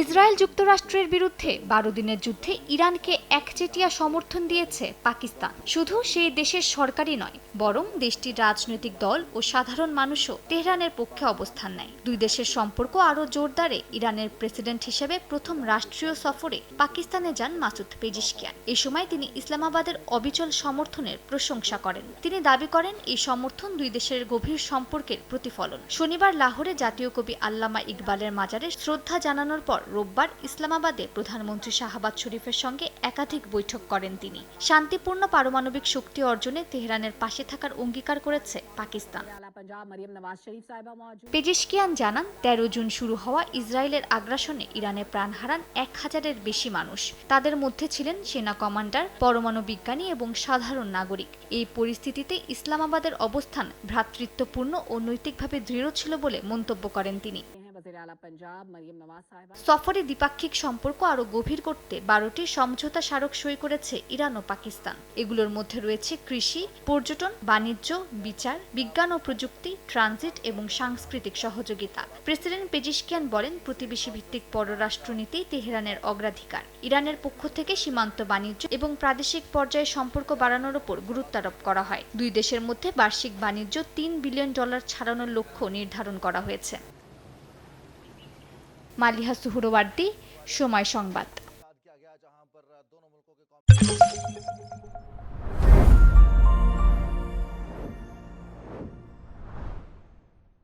Israel যুক্তরাষ্ট্রের বিরুদ্ধে 12 দিনের যুদ্ধে ইরানকে একচেটিয়া সমর্থন দিয়েছে পাকিস্তান। শুধু সেই দেশের সরকারই নয়, বরং দেশটির রাজনৈতিক দল ও সাধারণ মানুষও তেহরানের পক্ষে অবস্থান নেয়। দুই দেশের সম্পর্ক আরও জোরদারে ইরানের প্রেসিডেন্ট হিসেবে প্রথম রাষ্ট্রীয় সফরে পাকিস্তানে যান মাসুদ পেজিশকিয়ান। এ সময় তিনি ইসলামাবাদের অবিচল সমর্থনের প্রশংসা করেন। তিনি দাবি করেন এই সমর্থন দুই দেশের গভীর সম্পর্কের প্রতিফলন। শনিবার লাহোরে জাতীয় কবি আল্লামা ইকবালের মাজারে শ্রদ্ধা জানানোর পর রোববার ইসলামাবাদে প্রধানমন্ত্রী শাহবাজ শরীফের সঙ্গে একাধিক বৈঠক করেন তিনি। শান্তিপূর্ণ পারমাণবিক শক্তি অর্জনে তেহরানের পাশে থাকার অঙ্গীকার করেছে পাকিস্তান। পেজিশকিয়ান জানান, 13 জুন শুরু হওয়া ইসরায়েলের আগ্রাসনে ইরানে প্রাণ হারান 1000-এর বেশি মানুষ। তাদের মধ্যে ছিলেন সেনা কমান্ডার, পরমাণু বিজ্ঞানী এবং সাধারণ নাগরিক। এই পরিস্থিতিতে ইসলামাবাদের অবস্থান ভ্রাতৃত্বপূর্ণ ও নৈতিকভাবে দৃঢ় ছিল বলে মন্তব্য করেন তিনি। সফরে দ্বিপাক্ষিক সম্পর্ক আরও গভীর করতে 12টি সমঝোতা স্মারক সই করেছে ইরান ও পাকিস্তান। এগুলোর মধ্যে রয়েছে কৃষি, পর্যটন, বাণিজ্য, বিচার, বিজ্ঞান ও প্রযুক্তি, ট্রানজিট এবং সাংস্কৃতিক সহযোগিতা। প্রেসিডেন্ট পেজিশকিয়ান বলেন, প্রতিবেশী ভিত্তিক পররাষ্ট্রনীতি তেহরানের অগ্রাধিকার। ইরানের পক্ষ থেকে সীমান্ত বাণিজ্য এবং প্রাদেশিক পর্যায়ে সম্পর্ক বাড়ানোর উপর গুরুত্ব আরোপ করা হয়। দুই দেশের মধ্যে বার্ষিক বাণিজ্য $3 বিলিয়ন ছাড়ানোর লক্ষ্য নির্ধারণ করা হয়েছে। মালিহা সুহরওয়ার্দী, সময় সংবাদ।